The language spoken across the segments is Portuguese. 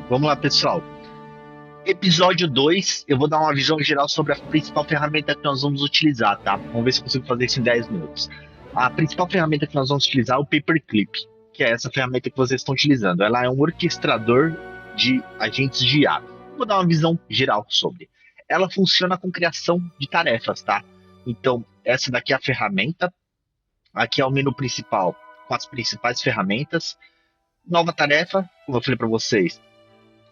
Vamos lá, pessoal. Episódio 2, eu vou dar uma visão geral sobre a principal ferramenta que nós vamos utilizar, tá? Vamos ver se eu consigo fazer isso em 10 minutos. A principal ferramenta que nós vamos utilizar é o Paperclip, que é essa ferramenta que vocês estão utilizando. Ela é um orquestrador de agentes de IA. Vou dar uma visão geral sobre. Ela funciona com criação de tarefas, tá? Então, essa daqui é a ferramenta. Aqui é o menu principal com as principais ferramentas. Nova tarefa, como eu falei para vocês,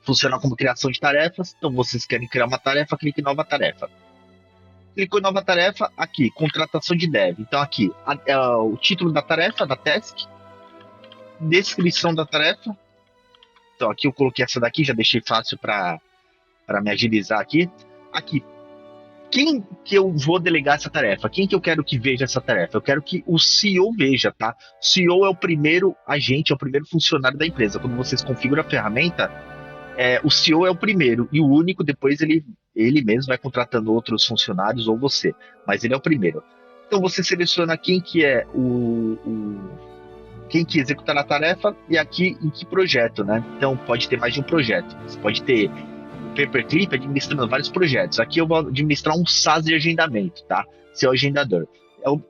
funciona como criação de tarefas. Então, vocês querem criar uma tarefa, clique em nova tarefa. Clicou em nova tarefa, aqui, contratação de dev. Então, aqui, é o título da tarefa, da task, descrição da tarefa. Então, aqui eu coloquei essa daqui, já deixei fácil para me agilizar aqui. Aqui, quem que eu vou delegar essa tarefa? Quem que eu quero que veja essa tarefa? Eu quero que o CEO veja, tá? O CEO é o primeiro agente, é o primeiro funcionário da empresa. Quando vocês configuram a ferramenta, o CEO é o primeiro e o único, depois ele mesmo vai contratando outros funcionários ou você, mas ele é o primeiro. Então você seleciona quem que é quem que executará a tarefa e aqui em que projeto, né? Então pode ter mais de um projeto. Você pode ter o Paperclip administrando vários projetos. Aqui eu vou administrar um SaaS de agendamento, tá? Ser o agendador.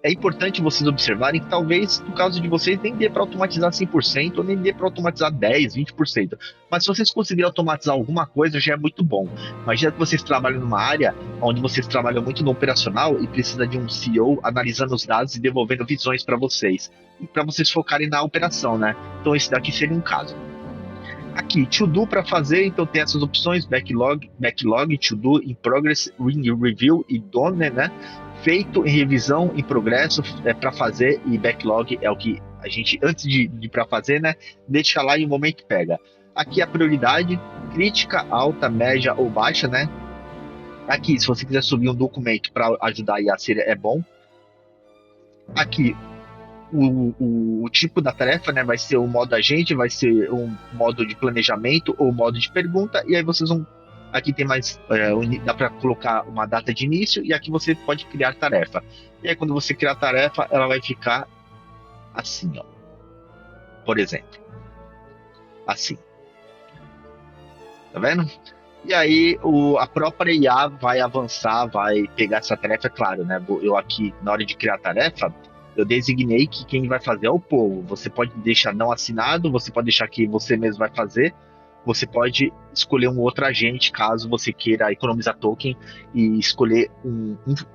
É importante vocês observarem que talvez, no caso de vocês, nem dê para automatizar 100% ou nem dê para automatizar 10%, 20%. Mas se vocês conseguirem automatizar alguma coisa, já é muito bom. Imagina que vocês trabalham numa área onde vocês trabalham muito no operacional e precisa de um CEO analisando os dados e devolvendo visões para vocês. E para vocês focarem na operação, né? Então esse daqui seria um caso. Aqui, to do para fazer, então tem essas opções, backlog, to do, in progress, review e done, né? Feito, em revisão, em progresso, para fazer, e backlog é o que a gente, antes de para fazer, né? Deixa lá e o momento pega. Aqui a prioridade, crítica, alta, média ou baixa, né? Aqui, se você quiser subir um documento para ajudar a ser, é bom. Aqui, o tipo da tarefa, né? Vai ser o modo agente, vai ser um modo de planejamento ou modo de pergunta, e aí vocês vão. Aqui tem mais. Dá para colocar uma data de início, e aqui você pode criar tarefa. E aí, quando você criar a tarefa, ela vai ficar assim, ó. Por exemplo. Assim. Tá vendo? E aí, a própria IA vai avançar, vai pegar essa tarefa, é claro, né? Eu aqui, na hora de criar a tarefa, eu designei que quem vai fazer é o povo. Você pode deixar não assinado, você pode deixar que você mesmo vai fazer, você pode escolher um outro agente, caso você queira economizar token e escolher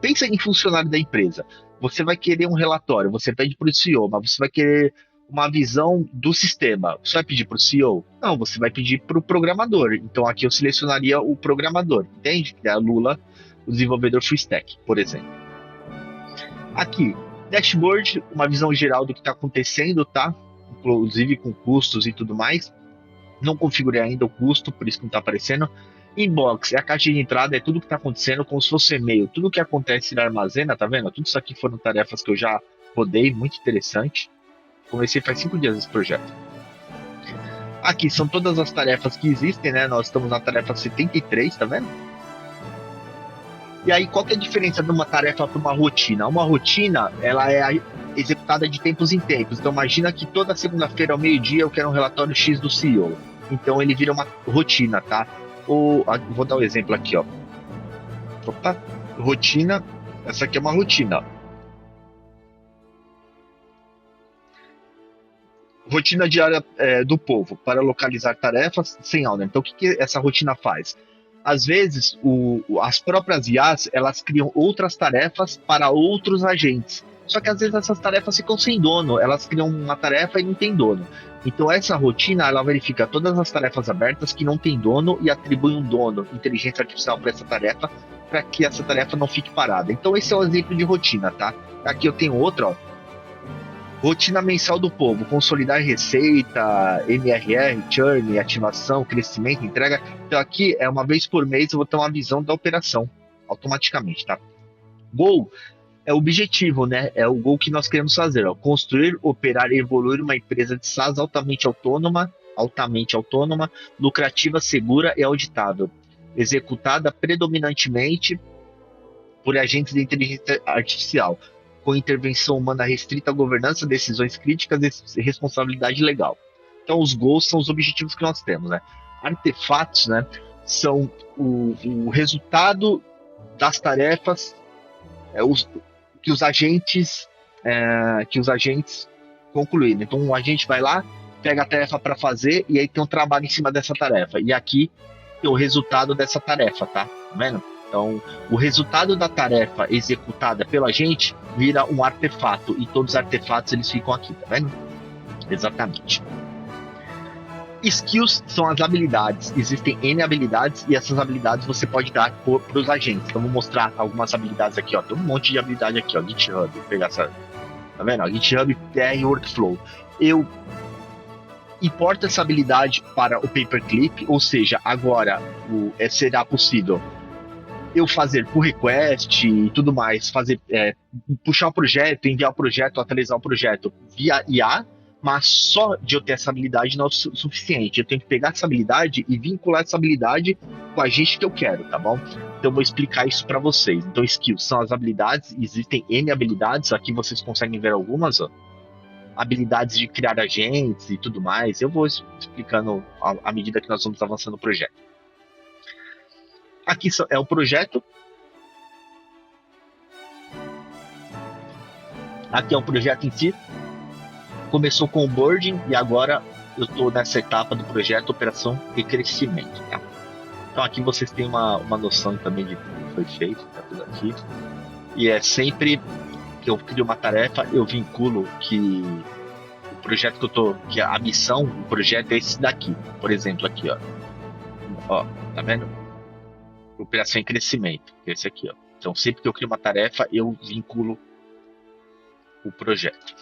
pensa em funcionário da empresa. Você vai querer um relatório, você pede para o CEO, mas você vai querer uma visão do sistema. Você vai pedir para o CEO? Não, você vai pedir para o programador. Então aqui eu selecionaria o programador, entende? Que é a Lula, o desenvolvedor full stack, por exemplo. Aqui, dashboard, uma visão geral do que está acontecendo, tá? Inclusive com custos e tudo mais. Não configurei ainda o custo, por isso que não está aparecendo. Inbox é a caixa de entrada, é tudo que está acontecendo, como se fosse e-mail. Tudo que acontece na armazena, tá vendo? Tudo isso aqui foram tarefas que eu já rodei, muito interessante. Comecei faz 5 dias esse projeto. Aqui são todas as tarefas que existem, né? Nós estamos na tarefa 73, tá vendo? E aí, qual que é a diferença de uma tarefa para uma rotina? Uma rotina, ela é executada de tempos em tempos. Então, imagina que toda segunda-feira ao meio-dia eu quero um relatório X do CEO. Então, ele vira uma rotina, tá? Vou dar um exemplo aqui, ó. Opa, rotina. Essa aqui é uma rotina, ó. Rotina diária do povo para localizar tarefas sem ordem. Então, o que essa rotina faz? Às vezes, as próprias IAs, elas criam outras tarefas para outros agentes. Só que às vezes essas tarefas ficam sem dono, elas criam uma tarefa e não tem dono. Então essa rotina, ela verifica todas as tarefas abertas que não tem dono e atribui um dono, inteligência artificial, para essa tarefa, para que essa tarefa não fique parada. Então esse é um exemplo de rotina, tá? Aqui eu tenho outra, ó. Rotina mensal do povo, consolidar receita, MRR, churn, ativação, crescimento, entrega. Então aqui é uma vez por mês eu vou ter uma visão da operação, automaticamente, tá? Goal é o objetivo, né? É o goal que nós queremos fazer, ó. Construir, operar e evoluir uma empresa de SaaS altamente autônoma, lucrativa, segura e auditável, executada predominantemente por agentes de inteligência artificial, com intervenção humana restrita à governança, decisões críticas e responsabilidade legal. Então, os goals são os objetivos que nós temos, né? Artefatos, né, são o resultado das tarefas que os agentes concluíram. Então, o agente vai lá, pega a tarefa para fazer e aí tem um trabalho em cima dessa tarefa. E aqui tem o resultado dessa tarefa, tá vendo? Então, o resultado da tarefa executada pela gente vira um artefato e todos os artefatos eles ficam aqui, tá vendo? Exatamente. Skills são as habilidades. Existem N habilidades e essas habilidades você pode dar para os agentes. Então, vou mostrar algumas habilidades aqui, ó. Tem um monte de habilidade aqui, ó. GitHub, vou pegar essa. Tá vendo? Ó, GitHub PR Workflow. Eu importo essa habilidade para o Paperclip, ou seja, agora será possível eu fazer pull request e tudo mais, puxar o projeto, enviar o projeto, atualizar o projeto via IA, mas só de eu ter essa habilidade não é o suficiente. Eu tenho que pegar essa habilidade e vincular essa habilidade com a agente que eu quero, tá bom? Então eu vou explicar isso para vocês. Então skills são as habilidades, existem N habilidades, aqui vocês conseguem ver algumas, ó. Habilidades de criar agentes e tudo mais. Eu vou explicando à medida que nós vamos avançando no projeto. Aqui é o projeto. Aqui é o projeto em si. Começou com o boarding e agora eu estou nessa etapa do projeto, operação e crescimento. Tá? Então aqui vocês têm uma noção também de tudo que foi feito, tá tudo aqui. E é sempre que eu crio uma tarefa, eu vinculo que o projeto que a missão do projeto é esse daqui. Por exemplo, aqui, ó, tá vendo? Operação em crescimento, que é esse aqui, ó. Então, sempre que eu crio uma tarefa, eu vinculo o projeto.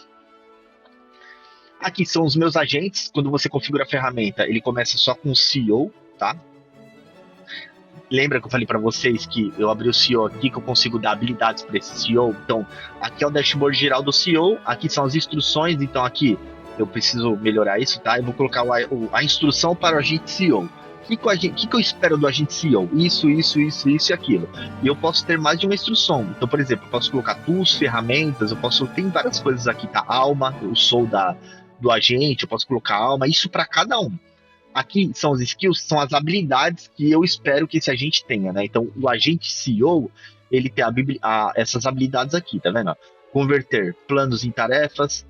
Aqui são os meus agentes. Quando você configura a ferramenta, ele começa só com o CEO, tá? Lembra que eu falei para vocês que eu abri o CEO aqui, que eu consigo dar habilidades para esse CEO? Então, aqui é o dashboard geral do CEO, aqui são as instruções, então aqui eu preciso melhorar isso, tá? Eu vou colocar a instrução para o agente CEO. O que eu espero do agente CEO? Isso e aquilo. E eu posso ter mais de uma instrução. Então, por exemplo, eu posso colocar tools, ferramentas, tem várias coisas aqui, tá? Alma, eu sou do agente, eu posso colocar alma, isso para cada um. Aqui são os skills, são as habilidades que eu espero que esse agente tenha, né? Então, o agente CEO, ele tem essas habilidades aqui, tá vendo? Converter planos em tarefas,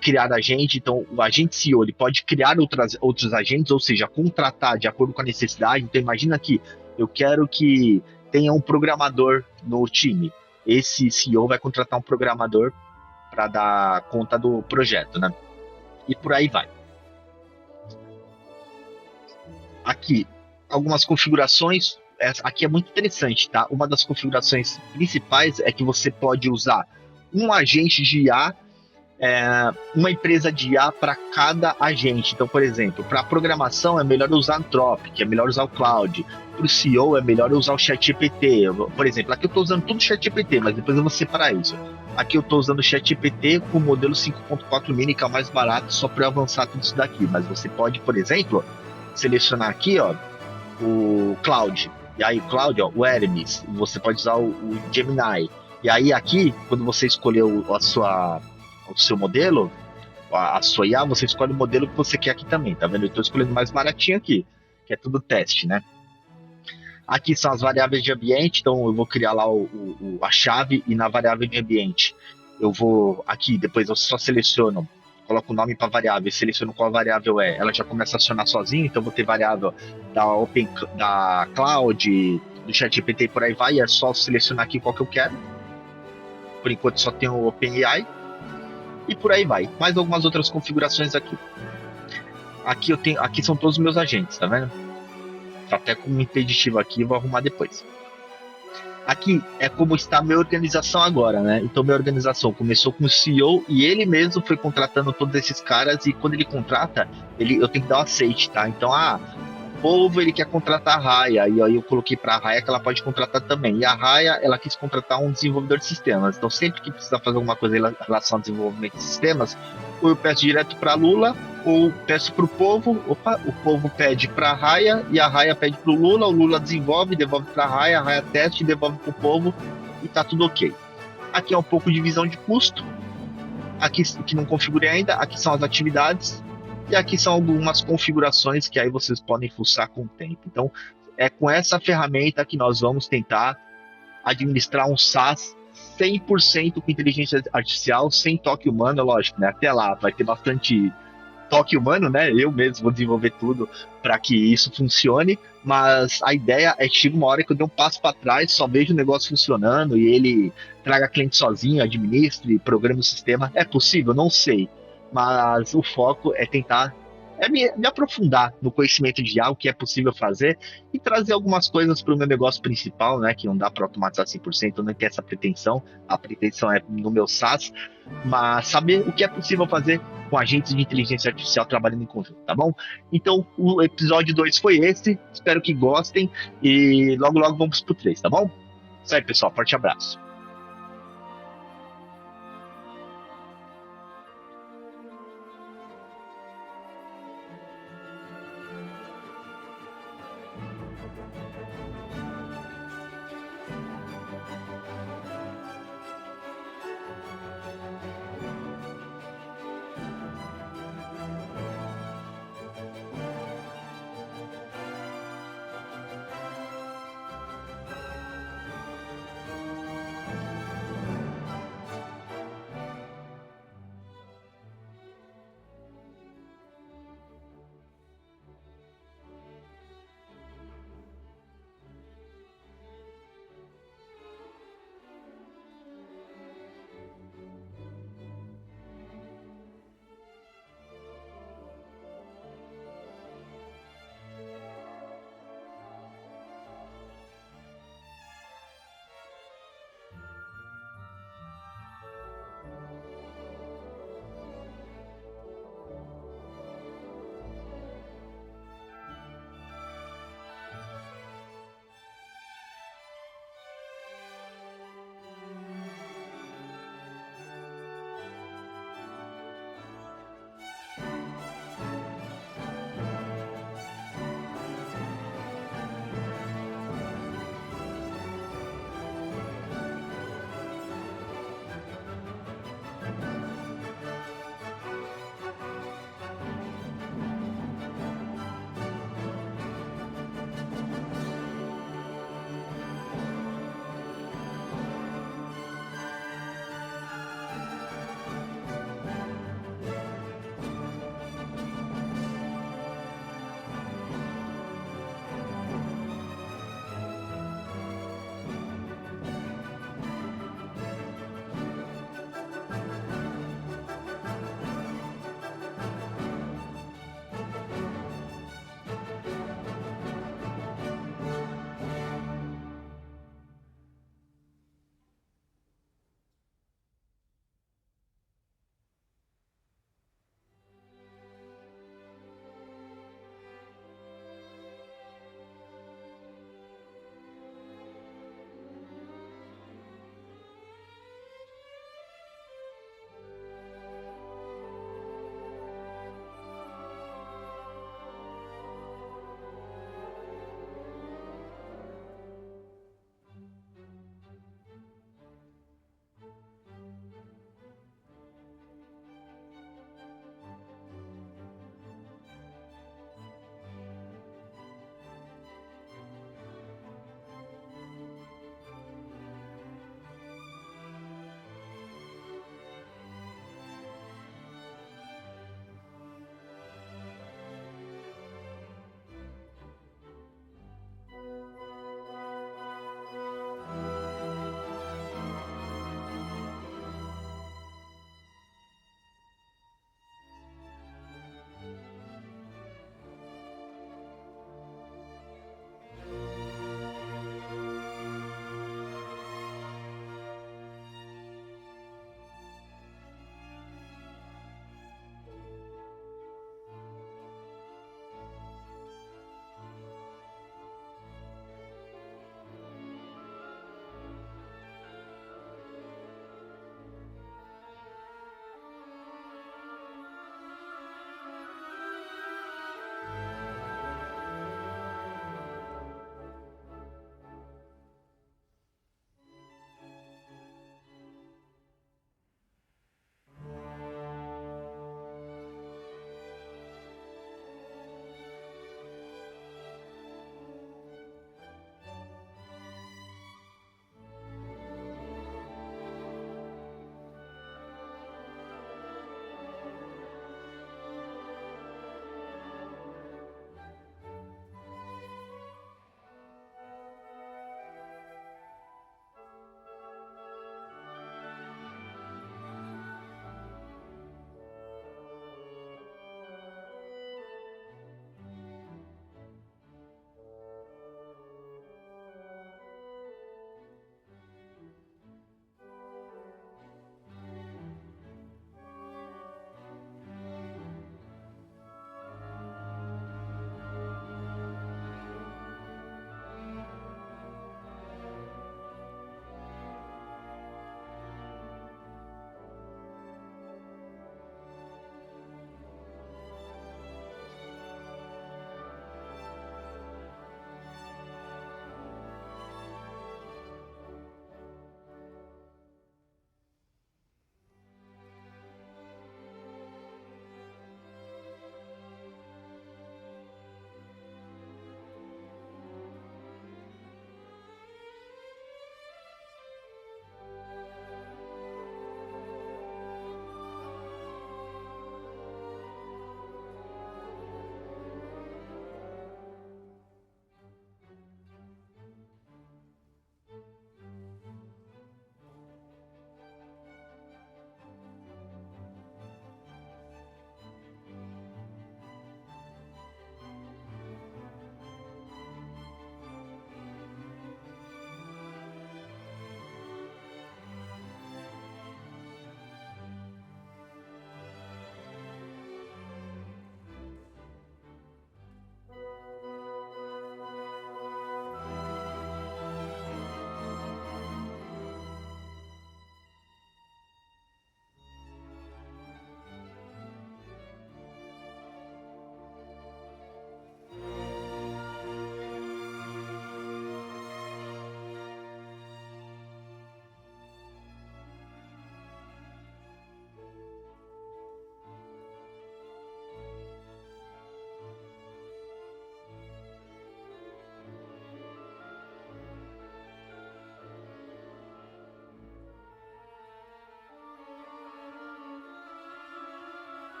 criar agente. Então, o agente CEO, ele pode criar outros agentes, ou seja, contratar de acordo com a necessidade. Então, imagina que eu quero que tenha um programador no time. Esse CEO vai contratar um programador para dar conta do projeto, né? E por aí vai. Aqui, algumas configurações. Aqui é muito interessante, tá? Uma das configurações principais é que você pode usar um agente de IA, uma empresa de IA para cada agente. Então, por exemplo, para programação é melhor usar Anthropic, é melhor usar o Cloud. Para o CEO é melhor usar o ChatGPT. Por exemplo, aqui eu estou usando tudo o ChatGPT, mas depois eu vou separar isso. Aqui eu estou usando o ChatGPT com o modelo 5.4 mini, que é o mais barato, só para eu avançar tudo isso daqui. Mas você pode, por exemplo, selecionar aqui, ó, o Cloud. E aí o Cloud, ó, o Hermes. Você pode usar o Gemini. E aí aqui, quando você escolheu o seu modelo, a sua IA, você escolhe o modelo que você quer aqui também, tá vendo? Eu estou escolhendo mais baratinho aqui, que é tudo teste, né? Aqui são as variáveis de ambiente, então eu vou criar lá a chave e na variável de ambiente eu vou aqui, depois eu só seleciono, coloco o nome para variável, seleciono qual variável ela já começa a acionar sozinho, então eu vou ter variável da Cloud, do ChatGPT e por aí vai, é só selecionar aqui qual que eu quero. Por enquanto só tem o OpenAI e por aí vai. Mais algumas outras configurações aqui. Aqui são todos os meus agentes, tá vendo? Tá até com um impeditivo aqui, vou arrumar depois. Aqui é como está a minha organização agora, né? Então minha organização começou com o CEO e ele mesmo foi contratando todos esses caras e quando ele contrata, eu tenho que dar um aceite, tá? Então, o povo ele quer contratar a Raya e aí eu coloquei para a Raya que ela pode contratar também. E a Raya, ela quis contratar um desenvolvedor de sistemas. Então sempre que precisar fazer alguma coisa em relação ao desenvolvimento de sistemas, ou eu peço direto para a Lula, ou peço para o povo, o povo pede para a Raya, e a Raya pede para o Lula desenvolve, devolve para a Raya teste, devolve para o povo, e tá tudo ok. Aqui é um pouco de visão de custo, aqui que não configurei ainda, aqui são as atividades, E aqui são algumas configurações que aí vocês podem fuçar com o tempo. Então, é com essa ferramenta que nós vamos tentar administrar um SaaS 100% com inteligência artificial, sem toque humano, lógico, né? Até lá vai ter bastante toque humano, né? Eu mesmo vou desenvolver tudo para que isso funcione, mas a ideia é que chega uma hora que eu dê um passo para trás, só vejo o negócio funcionando e ele traga cliente sozinho, administre, programe o sistema. É possível? Não sei, mas o foco é tentar me aprofundar no conhecimento de algo que é possível fazer e trazer algumas coisas para o meu negócio principal, né? Que não dá para automatizar 100%, eu não tenho essa pretensão. A pretensão é no meu SaaS, mas saber o que é possível fazer com agentes de inteligência artificial trabalhando em conjunto, tá bom? Então, o episódio 2 foi esse. Espero que gostem e logo, logo vamos pro 3, tá bom? Isso aí, pessoal. Forte abraço.